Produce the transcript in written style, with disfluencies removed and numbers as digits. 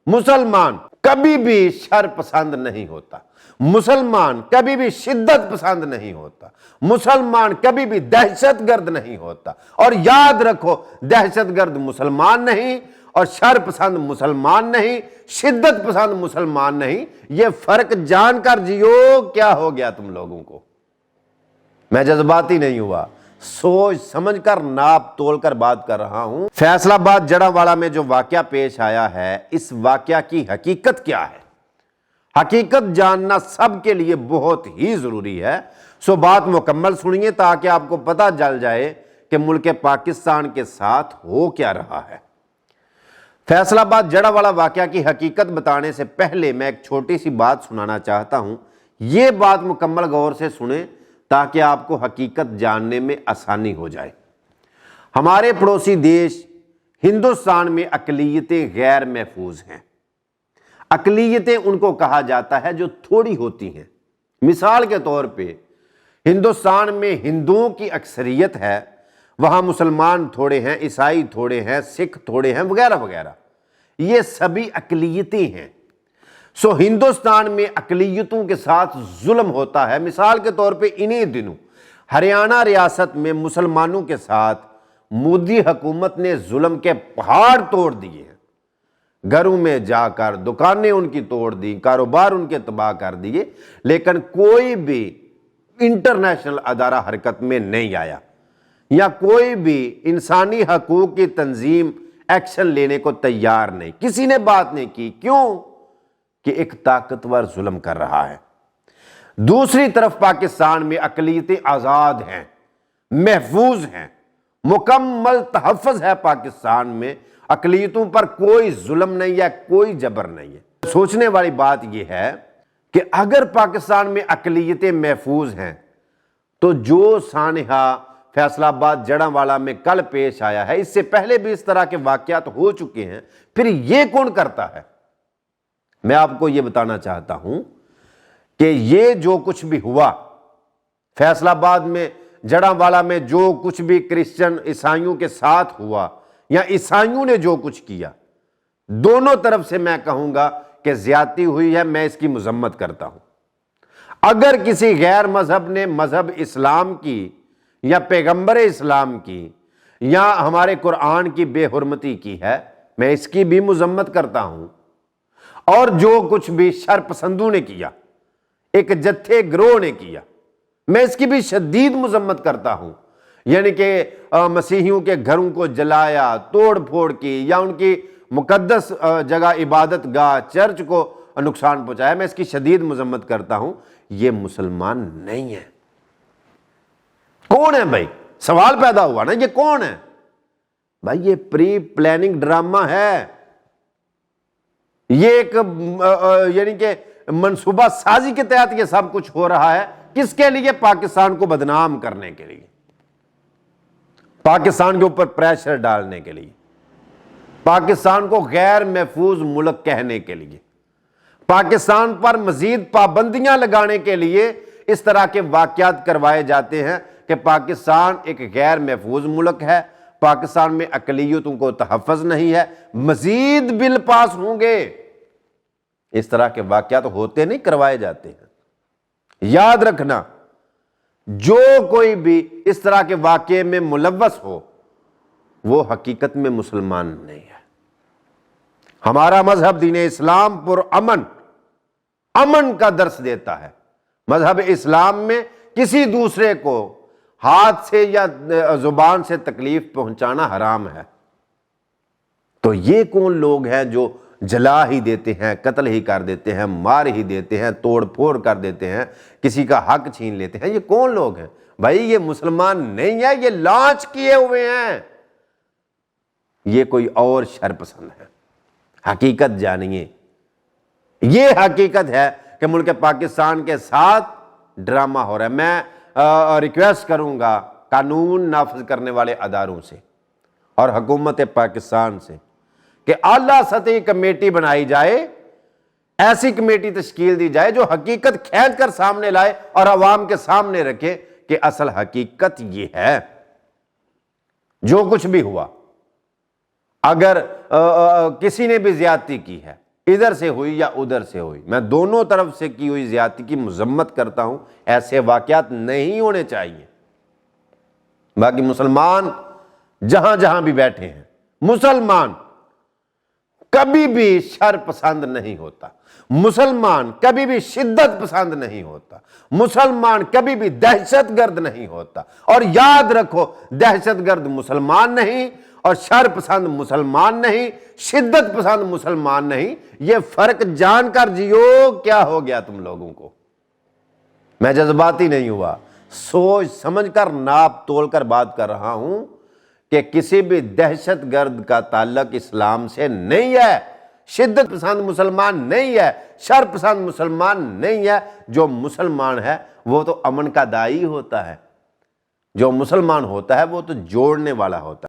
مسلمان کبھی بھی شر پسند نہیں ہوتا، مسلمان کبھی بھی شدت پسند نہیں ہوتا، مسلمان کبھی بھی دہشت گرد نہیں ہوتا۔ اور یاد رکھو، دہشت گرد مسلمان نہیں اور شر پسند مسلمان نہیں، شدت پسند مسلمان نہیں۔ یہ فرق جان کر جیو۔ کیا ہو گیا تم لوگوں کو؟ میں جذباتی نہیں ہوا، سوچ سمجھ کر ناپ تول کر بات کر رہا ہوں۔ فیصل آباد جڑاوالا میں جو واقعہ پیش آیا ہے، اس واقعہ کی حقیقت کیا ہے؟ حقیقت جاننا سب کے لیے بہت ہی ضروری ہے۔ سو بات مکمل سنیے تاکہ آپ کو پتہ چل جائے کہ ملک پاکستان کے ساتھ ہو کیا رہا ہے۔ فیصل آباد جڑاوالا واقعہ کی حقیقت بتانے سے پہلے میں ایک چھوٹی سی بات سنانا چاہتا ہوں۔ یہ بات مکمل غور سے سنیں تاکہ آپ کو حقیقت جاننے میں آسانی ہو جائے۔ ہمارے پڑوسی دیش ہندوستان میں اقلیتیں غیر محفوظ ہیں۔ اقلیتیں ان کو کہا جاتا ہے جو تھوڑی ہوتی ہیں۔ مثال کے طور پہ ہندوستان میں ہندوؤں کی اکثریت ہے، وہاں مسلمان تھوڑے ہیں، عیسائی تھوڑے ہیں، سکھ تھوڑے ہیں، وغیرہ وغیرہ۔ یہ سبھی اقلیتیں ہیں۔ سو ہندوستان میں اقلیتوں کے ساتھ ظلم ہوتا ہے۔ مثال کے طور پہ انہی دنوں ہریانہ ریاست میں مسلمانوں کے ساتھ مودی حکومت نے ظلم کے پہاڑ توڑ دیے ہیں۔ گھروں میں جا کر دکانیں ان کی توڑ دی، کاروبار ان کے تباہ کر دیے، لیکن کوئی بھی انٹرنیشنل ادارہ حرکت میں نہیں آیا، یا کوئی بھی انسانی حقوق کی تنظیم ایکشن لینے کو تیار نہیں، کسی نے بات نہیں کی۔ کیوں؟ کہ ایک طاقتور ظلم کر رہا ہے۔ دوسری طرف پاکستان میں اقلیتیں آزاد ہیں، محفوظ ہیں، مکمل تحفظ ہے۔ پاکستان میں اقلیتوں پر کوئی ظلم نہیں ہے، کوئی جبر نہیں ہے۔ سوچنے والی بات یہ ہے کہ اگر پاکستان میں اقلیتیں محفوظ ہیں تو جو سانحہ فیصل آباد جڑاوالا میں کل پیش آیا ہے، اس سے پہلے بھی اس طرح کے واقعات ہو چکے ہیں، پھر یہ کون کرتا ہے؟ میں آپ کو یہ بتانا چاہتا ہوں کہ یہ جو کچھ بھی ہوا فیصل آباد میں جڑاوالا میں، جو کچھ بھی کرسچن عیسائیوں کے ساتھ ہوا یا عیسائیوں نے جو کچھ کیا، دونوں طرف سے میں کہوں گا کہ زیادتی ہوئی ہے۔ میں اس کی مذمت کرتا ہوں۔ اگر کسی غیر مذہب نے مذہب اسلام کی یا پیغمبر اسلام کی یا ہمارے قرآن کی بے حرمتی کی ہے، میں اس کی بھی مذمت کرتا ہوں۔ اور جو کچھ بھی شر پسندوں نے کیا، ایک جتھے گروہ نے کیا، میں اس کی بھی شدید مذمت کرتا ہوں۔ یعنی کہ مسیحیوں کے گھروں کو جلایا، توڑ پھوڑ کی، یا ان کی مقدس جگہ عبادت گاہ چرچ کو نقصان پہنچایا، میں اس کی شدید مذمت کرتا ہوں۔ یہ مسلمان نہیں ہے۔ کون ہے بھائی؟ سوال پیدا ہوا نا، یہ کون ہے بھائی؟ یہ پری پلاننگ ڈرامہ ہے، یہ ایک یعنی کہ منصوبہ سازی کے تحت یہ سب کچھ ہو رہا ہے۔ کس کے لیے؟ پاکستان کو بدنام کرنے کے لیے، پاکستان کے اوپر پریشر ڈالنے کے لیے، پاکستان کو غیر محفوظ ملک کہنے کے لیے، پاکستان پر مزید پابندیاں لگانے کے لیے اس طرح کے واقعات کروائے جاتے ہیں کہ پاکستان ایک غیر محفوظ ملک ہے، پاکستان میں اقلیتوں کو تحفظ نہیں ہے، مزید بل پاس ہوں گے۔ اس طرح کے واقعات ہوتے نہیں، کروائے جاتے ہیں۔ یاد رکھنا، جو کوئی بھی اس طرح کے واقعے میں ملوث ہو وہ حقیقت میں مسلمان نہیں ہے۔ ہمارا مذہب دین اسلام پر امن کا درس دیتا ہے۔ مذہب اسلام میں کسی دوسرے کو ہاتھ سے یا زبان سے تکلیف پہنچانا حرام ہے۔ تو یہ کون لوگ ہیں جو جلا ہی دیتے ہیں، قتل ہی کر دیتے ہیں، مار ہی دیتے ہیں، توڑ پھوڑ کر دیتے ہیں، کسی کا حق چھین لیتے ہیں؟ یہ کون لوگ ہیں بھائی؟ یہ مسلمان نہیں ہے، یہ لانچ کیے ہوئے ہیں، یہ کوئی اور شر پسند ہے۔ حقیقت جانیے، یہ حقیقت ہے کہ ملک پاکستان کے ساتھ ڈرامہ ہو رہا ہے۔ میں ریکویسٹ کروں گا قانون نافذ کرنے والے اداروں سے اور حکومت پاکستان سے کہ اعلیٰ سطحی کمیٹی بنائی جائے، ایسی کمیٹی تشکیل دی جائے جو حقیقت کھینچ کر سامنے لائے اور عوام کے سامنے رکھے کہ اصل حقیقت یہ ہے۔ جو کچھ بھی ہوا، اگر کسی نے بھی زیادتی کی ہے، ادھر سے ہوئی یا ادھر سے ہوئی، میں دونوں طرف سے کی ہوئی زیادتی کی مذمت کرتا ہوں، ایسے واقعات نہیں ہونے چاہیے۔ باقی مسلمان جہاں جہاں بھی بیٹھے ہیں، مسلمان کبھی بھی شر پسند نہیں ہوتا، مسلمان کبھی بھی شدت پسند نہیں ہوتا، مسلمان کبھی بھی دہشت گرد نہیں ہوتا۔ اور یاد رکھو، دہشت گرد مسلمان نہیں اور شر پسند مسلمان نہیں، شدت پسند مسلمان نہیں، یہ فرق جان کر جیو۔ کیا ہو گیا تم لوگوں کو؟ میں جذباتی نہیں ہوا، سوچ سمجھ کر ناپ تول کر بات کر رہا ہوں کہ کسی بھی دہشت گرد کا تعلق اسلام سے نہیں ہے، شدت پسند مسلمان نہیں ہے، شر پسند مسلمان نہیں ہے۔ جو مسلمان ہے وہ تو امن کا داعی ہوتا ہے، جو مسلمان ہوتا ہے وہ تو جوڑنے والا ہوتا ہے۔